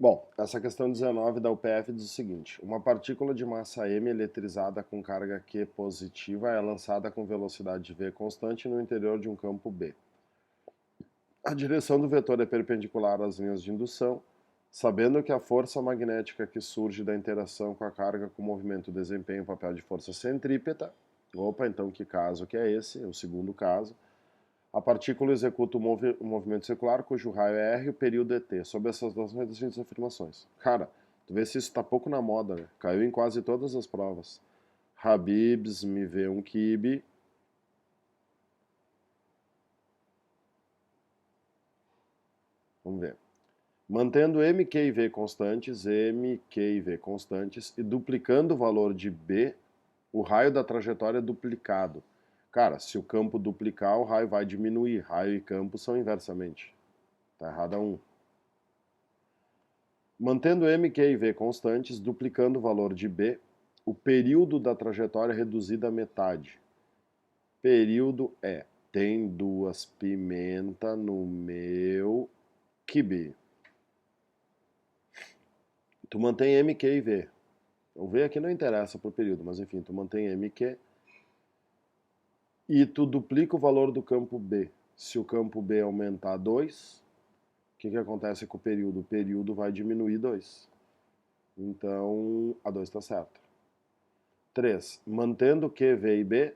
Bom, essa questão 19 da UPF diz o seguinte: uma partícula de massa m eletrizada com carga Q positiva é lançada com velocidade v constante no interior de um campo B. A direção do vetor é perpendicular às linhas de indução, sabendo que a força magnética que surge da interação com a carga com o movimento desempenha o papel de força centrípeta. Opa, então que caso que é esse? É o segundo caso. A partícula executa um movimento circular cujo raio é R e o período é T. Sob essas duas seguintes afirmações. Cara, tu vê se isso tá pouco na moda, né? Caiu em quase todas as provas. Habibs, me vê um kibe. Vamos ver. Mantendo M, Q e V constantes, M, Q e V constantes, e duplicando o valor de B, o raio da trajetória é duplicado. Cara, se o campo duplicar, o raio vai diminuir. Raio e campo são inversamente. Tá errado a 1. Mantendo M, Q e V constantes, duplicando o valor de B, o período da trajetória é reduzido à metade. Período é, tem duas pimenta no meu quibe. Tu mantém M, Q e V. O V aqui não interessa para o período, mas enfim, tu mantém M, Q e tu duplica o valor do campo B. Se o campo B aumentar 2, o que acontece com o período? O período vai diminuir 2. Então, a 2 está certo. 3. Mantendo Q, V e B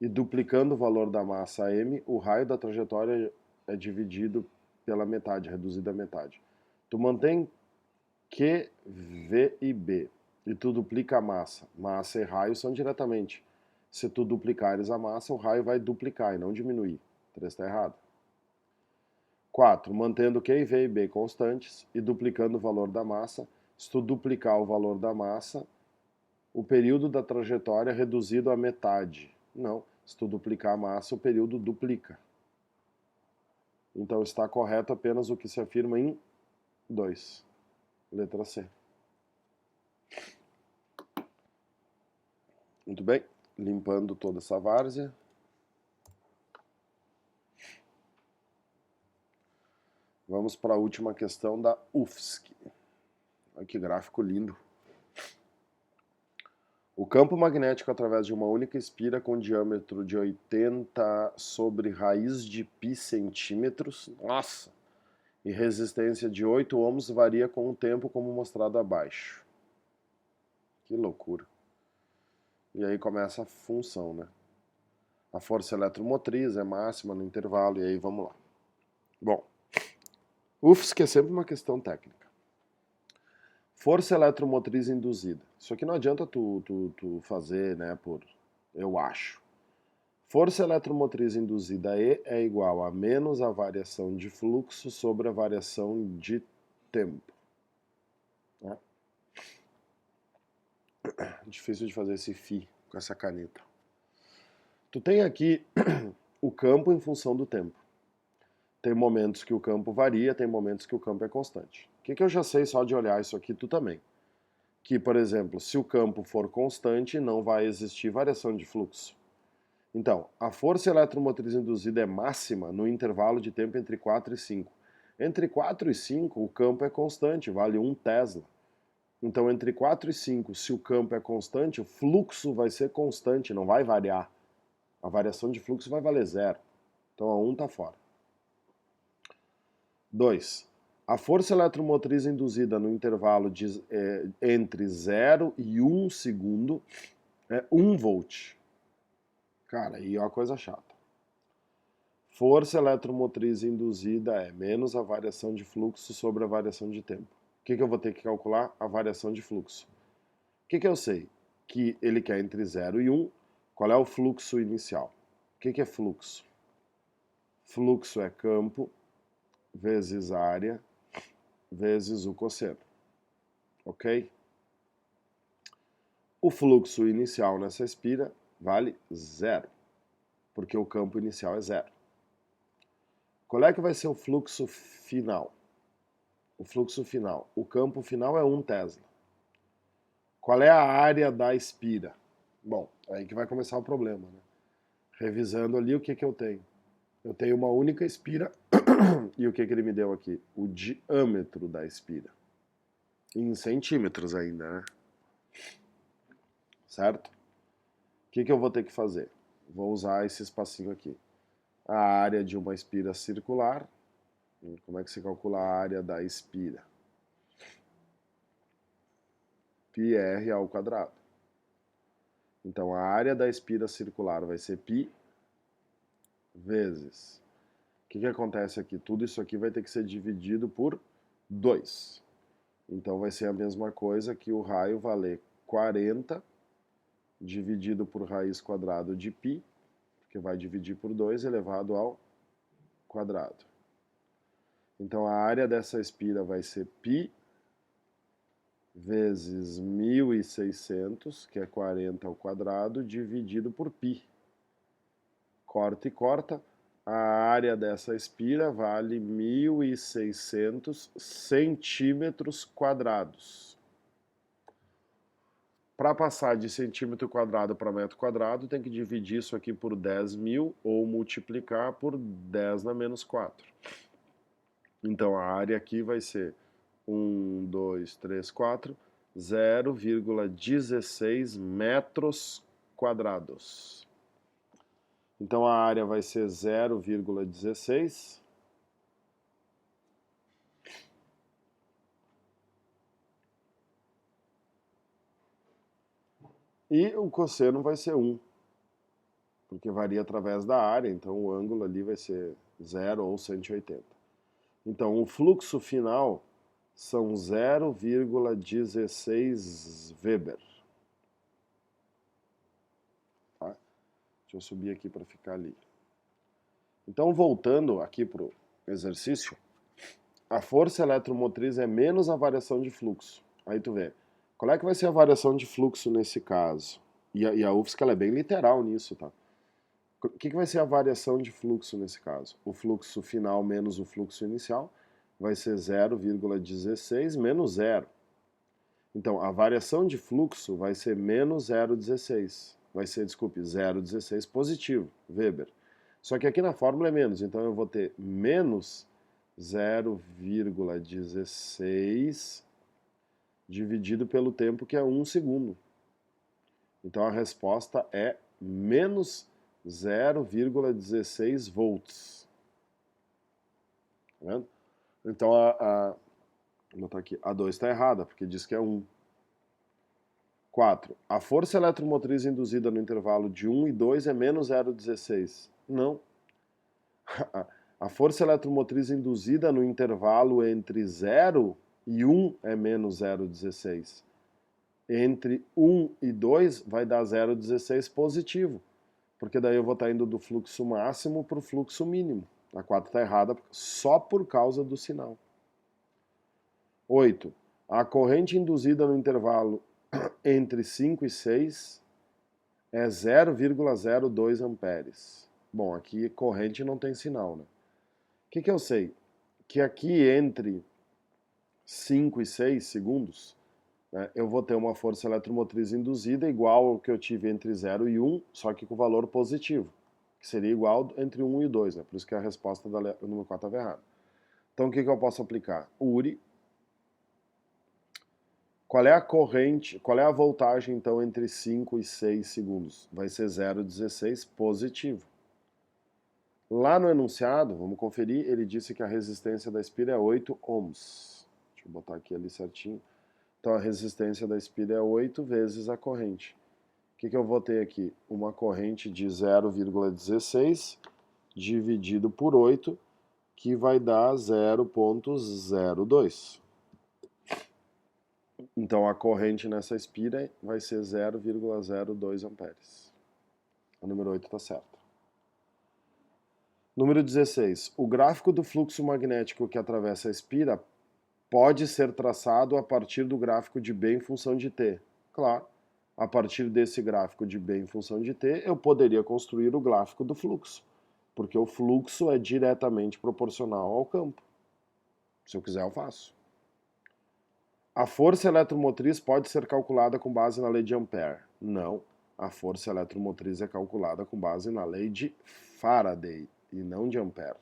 e duplicando o valor da massa M, o raio da trajetória é dividido pela metade, reduzido à metade. Tu mantém Q, V e B e tu duplica a massa. Massa e raio são diretamente. Se tu duplicares a massa, o raio vai duplicar e não diminuir. 3 está errado. 4. Mantendo Q, V e B constantes e duplicando o valor da massa. Se tu duplicar o valor da massa, o período da trajetória é reduzido à metade. Não, se tu duplicar a massa, o período duplica. Então está correto apenas o que se afirma em 2. Letra C. Muito bem, limpando toda essa várzea. Vamos para a última questão da UFSC. Olha que gráfico lindo. O campo magnético através de uma única espira com diâmetro de 80 sobre raiz de π centímetros, nossa, e resistência de 8 ohms varia com o tempo como mostrado abaixo. Que loucura. E aí começa a função, né? A força eletromotriz é máxima no intervalo, e aí vamos lá. Bom, UFSC é sempre uma questão técnica. Força eletromotriz induzida. Isso aqui não adianta tu fazer, né, por eu acho. Força eletromotriz induzida E é igual a menos a variação de fluxo sobre a variação de tempo. Né? Difícil de fazer esse φ com essa caneta. Tu tem aqui o campo em função do tempo. Tem momentos que o campo varia, tem momentos que o campo é constante. O que eu já sei só de olhar isso aqui, tu também? Que, por exemplo, se o campo for constante, não vai existir variação de fluxo. Então, a força eletromotriz induzida é máxima no intervalo de tempo entre 4 e 5. Entre 4 e 5, o campo é constante, vale 1 Tesla. Então, entre 4 e 5, se o campo é constante, o fluxo vai ser constante, não vai variar. A variação de fluxo vai valer 0. Então, a 1 está fora. 2. A força eletromotriz induzida no intervalo entre 0 e 1 segundo é 1 volt. Cara, aí é uma coisa chata. Força eletromotriz induzida é menos a variação de fluxo sobre a variação de tempo. O que eu vou ter que calcular? A variação de fluxo. O que eu sei? Que ele quer entre 0 e 1. Qual é o fluxo inicial? O que é fluxo? Fluxo é campo vezes área vezes o cosseno. Ok? O fluxo inicial nessa espira vale 0, porque o campo inicial é 0. Qual é que vai ser o fluxo final? O fluxo final. O campo final é 1 Tesla. Qual é a área da espira? Bom, aí que vai começar o problema, né? Revisando ali, o que eu tenho? Eu tenho uma única espira E o que ele me deu aqui? O diâmetro da espira. Em centímetros ainda, né? Certo? O que eu vou ter que fazer? Vou usar esse espacinho aqui. A área de uma espira circular. Como é que se calcula a área da espira? πr ao quadrado. Então, a área da espira circular vai ser π vezes. O que acontece aqui? Tudo isso aqui vai ter que ser dividido por 2. Então, vai ser a mesma coisa que o raio valer 40 dividido por raiz quadrada de π, que vai dividir por 2 elevado ao quadrado. Então, a área dessa espira vai ser π vezes 1.600, que é 40 ao quadrado, dividido por π. Corta e corta. A área dessa espira vale 1.600 centímetros quadrados. Para passar de centímetro quadrado para metro quadrado, tem que dividir isso aqui por 10.000 ou multiplicar por 10 na menos 4. Então, a área aqui vai ser 1, 2, 3, 4, 0,16 metros quadrados. Então, a área vai ser 0,16. E o cosseno vai ser 1, porque varia através da área, então o ângulo ali vai ser 0 ou 180. Então, o fluxo final são 0,16 Weber. Tá? Deixa eu subir aqui para ficar ali. Então, voltando aqui para o exercício, a força eletromotriz é menos a variação de fluxo. Aí tu vê, qual é que vai ser a variação de fluxo nesse caso? E a UFSC ela é bem literal nisso, tá? O que vai ser a variação de fluxo nesse caso? O fluxo final menos o fluxo inicial vai ser 0,16 menos 0. Então, a variação de fluxo vai ser menos 0,16. Vai ser, desculpe, 0,16 positivo, Weber. Só que aqui na fórmula é menos, então eu vou ter menos 0,16 dividido pelo tempo, que é 1 segundo. Então a resposta é menos 0,16 volts. Tá vendo? Então vou botar aqui, a 2 está errada, porque diz que é 1. 4. A força eletromotriz induzida no intervalo de 1 e 2 é menos 0,16. Não. A força eletromotriz induzida no intervalo entre 0 e 1 é menos 0,16. Entre 1 e 2 vai dar 0,16 positivo, porque daí eu vou estar indo do fluxo máximo para o fluxo mínimo. A 4 está errada só por causa do sinal. 8. A corrente induzida no intervalo entre 5 e 6 é 0,02 amperes. Bom, aqui corrente não tem sinal, né? O que eu sei? Que aqui entre 5 e 6 segundos, né, eu vou ter uma força eletromotriz induzida igual ao que eu tive entre 0 e 1, só que com valor positivo, que seria igual entre 1 e 2, né? Por isso que a resposta do número 4 estava errada. Então o que eu posso aplicar? URI. Qual é a corrente, qual é a voltagem então entre 5 e 6 segundos? Vai ser 0,16 positivo. Lá no enunciado, vamos conferir, ele disse que a resistência da espira é 8 ohms. Deixa eu botar aqui ali certinho. Então a resistência da espira é 8 vezes a corrente. O que eu vou ter aqui? Uma corrente de 0,16 dividido por 8, que vai dar 0,02. Então a corrente nessa espira vai ser 0,02 amperes. O número 8 está certo. Número 16. O gráfico do fluxo magnético que atravessa a espira pode ser traçado a partir do gráfico de B em função de t. Claro, a partir desse gráfico de B em função de t, eu poderia construir o gráfico do fluxo, porque o fluxo é diretamente proporcional ao campo. Se eu quiser, eu faço. A força eletromotriz pode ser calculada com base na lei de Ampère. Não, a força eletromotriz é calculada com base na lei de Faraday e não de Ampère.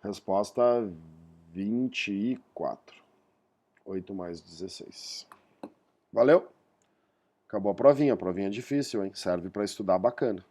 Resposta 24. 8 mais 16. Valeu? Acabou a provinha. A provinha é difícil, hein? Serve para estudar bacana.